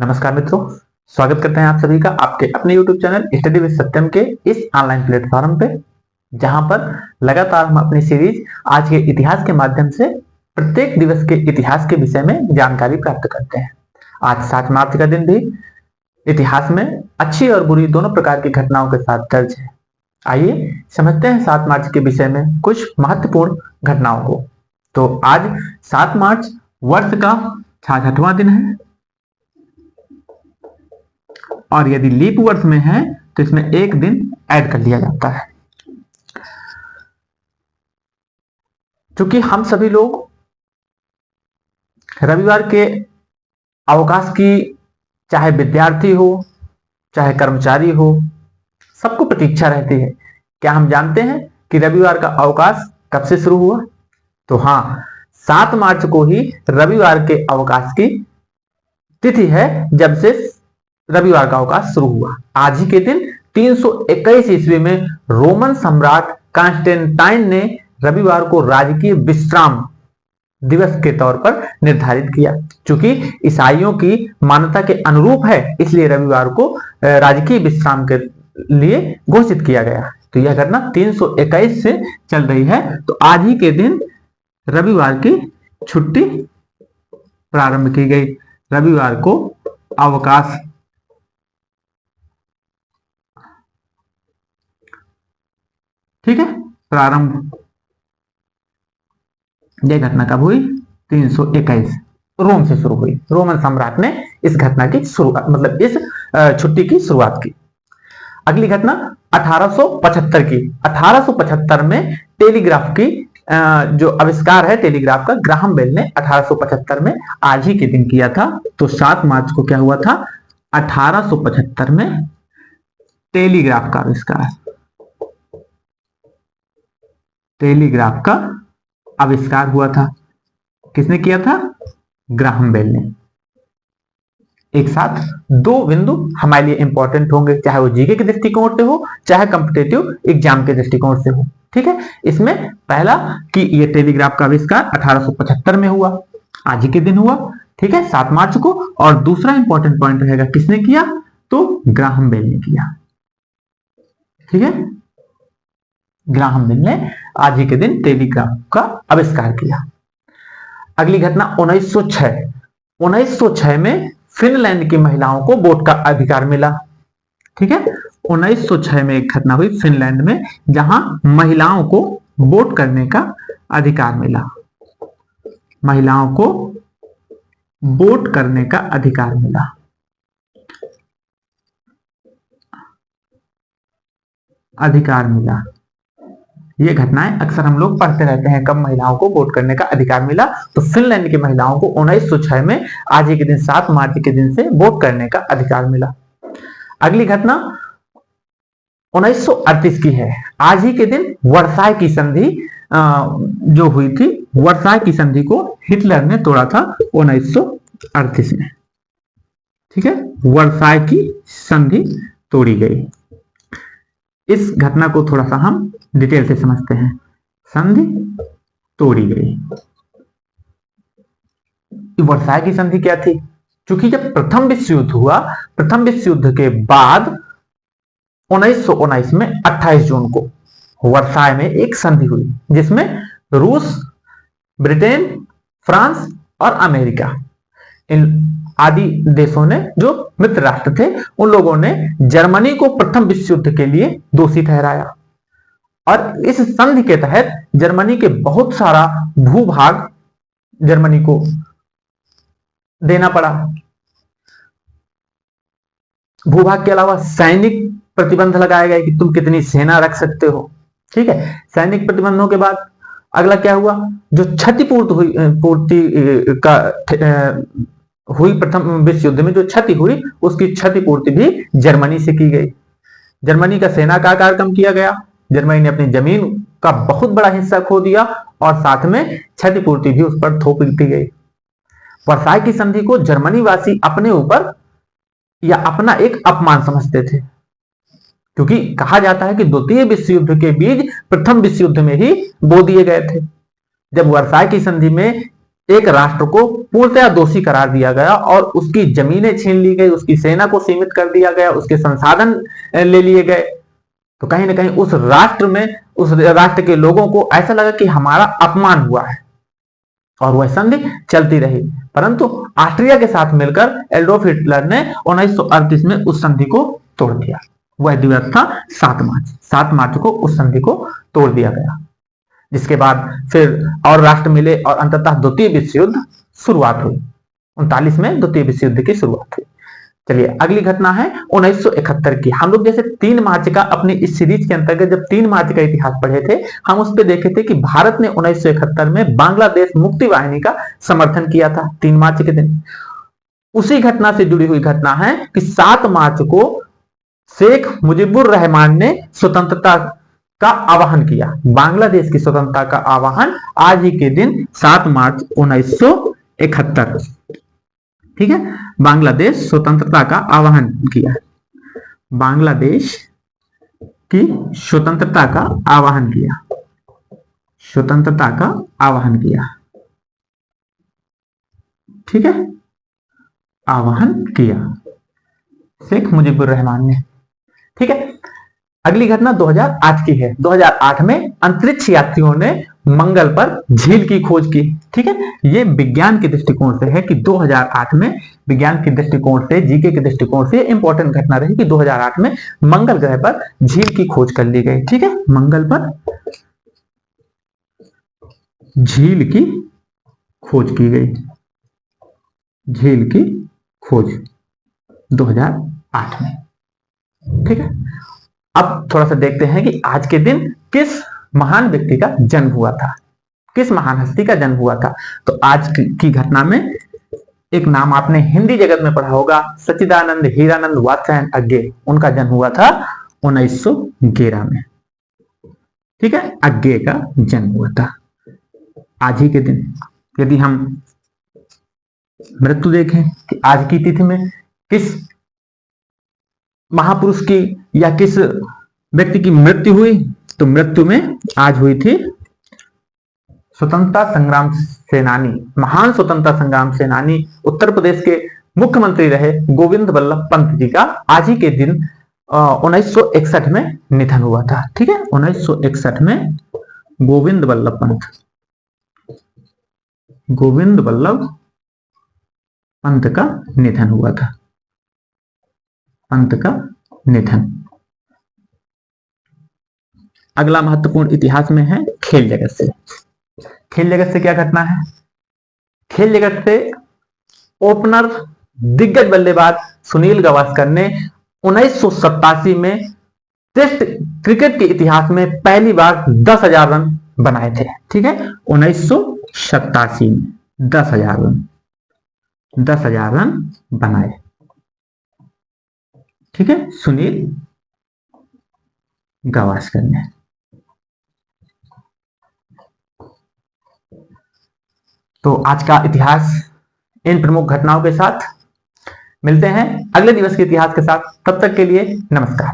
नमस्कार मित्रों, स्वागत करते हैं आप सभी का आपके अपने YouTube चैनल स्टडी विद सत्यम के इस ऑनलाइन प्लेटफॉर्म पे, जहां पर लगातार हम अपनी सीरीज आज के इतिहास के माध्यम से प्रत्येक दिवस के इतिहास के विषय में जानकारी प्राप्त करते हैं। आज 7 मार्च का दिन भी इतिहास में अच्छी और बुरी दोनों प्रकार की घटनाओं के साथ दर्ज है। आइए समझते हैं 7 मार्च के विषय में कुछ महत्वपूर्ण घटनाओं को। तो आज 7 मार्च वर्ष का 66वां दिन है और यदि लीप वर्ष में है तो इसमें एक दिन ऐड कर लिया जाता है। क्योंकि हम सभी लोग रविवार के अवकाश की, चाहे विद्यार्थी हो चाहे कर्मचारी हो, सबको प्रतीक्षा रहती है। क्या हम जानते हैं कि रविवार का अवकाश कब से शुरू हुआ? तो हाँ, 7 मार्च को ही रविवार के अवकाश की तिथि है जब से रविवार का अवकाश शुरू हुआ। आज ही के दिन 321 ईस्वी में रोमन सम्राट कॉन्स्टेंटाइन ने रविवार को राजकीय विश्राम दिवस के तौर पर निर्धारित किया। चूंकि ईसाइयों की मान्यता के अनुरूप है, इसलिए रविवार को राजकीय विश्राम के लिए घोषित किया गया। तो यह घटना 321 से चल रही है। तो आज ही के दिन रविवार की छुट्टी प्रारंभ की गई। रविवार को अवकाश ठीक है, प्रारंभ। यह घटना कब हुई? 321 रोम से शुरू हुई। रोमन सम्राट ने इस घटना की शुरुआत, मतलब इस छुट्टी की शुरुआत की। अगली घटना 1875 की। 1875 में टेलीग्राफ की जो आविष्कार है टेलीग्राफ का, ग्राहम बेल ने 1875 में आज ही के दिन किया था। तो 7 मार्च को क्या हुआ था? 1875 में टेलीग्राफ का आविष्कार, टेलीग्राफ का आविष्कार हुआ था। किसने किया था? ग्राहम बेल ने। एक साथ दो बिंदु हमारे लिए इंपॉर्टेंट होंगे, चाहे वो जीके के दृष्टिकोण से हो चाहे कॉम्पिटिटिव एग्जाम के दृष्टिकोण से हो। ठीक है, इसमें पहला कि ये टेलीग्राफ का आविष्कार 1875 में हुआ, आज ही के दिन हुआ। ठीक है, 7 मार्च को। और दूसरा इंपॉर्टेंट पॉइंट रहेगा, किसने किया? तो ग्राहम बेल ने किया। ठीक है, ग्राहम बेल ने आज ही के दिन टेलीग्राफ का आविष्कार किया। अगली घटना 1906। 1906 में फिनलैंड की महिलाओं को वोट का अधिकार मिला। ठीक है, 1906 में एक घटना हुई फिनलैंड में, जहां महिलाओं को वोट करने का अधिकार मिला। महिलाओं को वोट करने का अधिकार मिला। अधिकार मिला। ये घटनाएं अक्सर हम लोग पढ़ते रहते हैं, कब महिलाओं को वोट करने का अधिकार मिला। तो फिनलैंड की महिलाओं को 1906 में आज ही के दिन 7 मार्च के दिन से वोट करने का अधिकार मिला। अगली घटना 1938 की है। आज ही के दिन वर्साय की संधि जो हुई थी, वर्साय की संधि को हिटलर ने तोड़ा था 1938 में। ठीक है, वर्साय की संधि तोड़ी गई। इस घटना को थोड़ा सा हम डिटेल से समझते हैं। संधि तोड़ी गई। वर्साय की संधि क्या थी? क्योंकि जब प्रथम विश्व युद्ध हुआ, प्रथम विश्व युद्ध के बाद 1919 में 28 जून को वर्साय में एक संधि हुई, जिसमें रूस, ब्रिटेन, फ्रांस और अमेरिका, इन आदि देशों ने, जो मित्र राष्ट्र थे, उन लोगों ने जर्मनी को प्रथम विश्व युद्ध के लिए दोषी ठहराया। और इस संधि के तहत जर्मनी के बहुत सारा भूभाग जर्मनी को देना पड़ा। भूभाग के अलावा सैनिक प्रतिबंध लगाए गए कि तुम कितनी सेना रख सकते हो। ठीक है, सैनिक प्रतिबंधों के बाद अगला क्या हुआ? जो क्षतिपूर्ति हुई प्रथम विश्व युद्ध में, जो क्षति हुई, उसकी क्षतिपूर्ति भी जर्मनी से की गई। जर्मनी का सेना का आकार कम किया गया, जर्मनी ने अपनी जमीन का बहुत बड़ा हिस्सा खो दिया और साथ में क्षतिपूर्ति भी उस पर थोप दी गई। वर्साय की संधि को जर्मनी वासी अपने ऊपर या अपना एक अपमान समझते थे, क्योंकि कहा जाता है कि द्वितीय विश्व युद्ध के बीज प्रथम विश्व युद्ध में ही बो दिए गए थे। जब वर्साय की संधि में एक राष्ट्र को पूर्णतः दोषी करार दिया गया और उसकी जमीनें छीन ली गई, उसकी सेना को सीमित कर दिया गया, उसके संसाधन ले लिए गए। तो कहीं ना कहीं उस राष्ट्र में, उस राष्ट्र के लोगों को ऐसा लगा कि हमारा अपमान हुआ है, और वह संधि चलती रही। परंतु ऑस्ट्रिया के साथ मिलकर एडोल्फ हिटलर ने 1938 में उस संधि को तोड़ दिया। वह दिवस था 7 मार्च को उस संधि को तोड़ दिया गया, जिसके बाद फिर और राष्ट्र मिले और अंततः द्वितीय विश्व युद्ध शुरुआत हुई। 39 में द्वितीय विश्व युद्ध की शुरुआत हुई। चलिए अगली घटना है 1971 की। हम लोग जैसे 3 मार्च का अपनी इस सीरीज के अंतर्गत जब 3 मार्च का इतिहास पढ़े थे, हम उस पर देखे थे कि भारत ने 1971 में बांग्लादेश मुक्ति वाहिनी का समर्थन किया था 3 मार्च के दिन। उसी घटना से जुड़ी हुई घटना है कि 7 मार्च को शेख मुजीबुर रहमान ने स्वतंत्रता का आह्वान किया। बांग्लादेश की स्वतंत्रता का आह्वान आज ही के दिन 7 मार्च 1971, ठीक है, बांग्लादेश स्वतंत्रता का आह्वान किया। बांग्लादेश की स्वतंत्रता का आह्वान किया, स्वतंत्रता का आह्वान किया, ठीक है, आह्वान किया शेख मुजीबुर रहमान ने, ठीक है। अगली घटना 2008 की है। 2008 में अंतरिक्ष यात्रियों ने मंगल पर झील की खोज की, ठीक है। ये विज्ञान के दृष्टिकोण से है कि 2008 में विज्ञान के दृष्टिकोण से, जीके के दृष्टिकोण से इंपॉर्टेंट घटना रही कि 2008 में मंगल ग्रह पर झील की खोज कर ली गई, ठीक है। मंगल पर झील की खोज की गई, झील की खोज 2008 में, ठीक है। अब थोड़ा सा देखते हैं कि आज के दिन किस महान व्यक्ति का जन्म हुआ था, किस महान हस्ती का जन्म हुआ था। तो आज की घटना में एक नाम आपने हिंदी जगत में पढ़ा होगा, सच्चिदानंद हीरानंद वात्स्यायन अज्ञे। उनका जन्म हुआ था 1911 में, ठीक है। अज्ञे का जन्म हुआ था आज ही के दिन। यदि हम मृत्यु देखें कि आज की तिथि में किस महापुरुष की या किस व्यक्ति की मृत्यु हुई, तो मृत्यु में आज हुई थी स्वतंत्रता संग्राम सेनानी, महान स्वतंत्रता संग्राम सेनानी, उत्तर प्रदेश के मुख्यमंत्री रहे गोविंद बल्लभ पंत जी का आज ही के दिन 1961 में निधन हुआ था, ठीक है। 1961 में गोविंद बल्लभ पंत, गोविंद बल्लभ पंत का निधन हुआ था, पंत का निधन। अगला महत्वपूर्ण इतिहास में है खेल जगत से। खेल जगत से क्या घटना है? खेल जगत से ओपनर दिग्गज बल्लेबाज सुनील गावस्कर ने 1987 में टेस्ट क्रिकेट के इतिहास में पहली बार 10,000 रन बनाए थे, ठीक है। 1987 में 10,000 रन, 10,000 रन बनाए, ठीक है, सुनील गावस्कर ने। तो आज का इतिहास इन प्रमुख घटनाओं के साथ, मिलते हैं अगले दिवस के इतिहास के साथ। तब तक के लिए नमस्कार।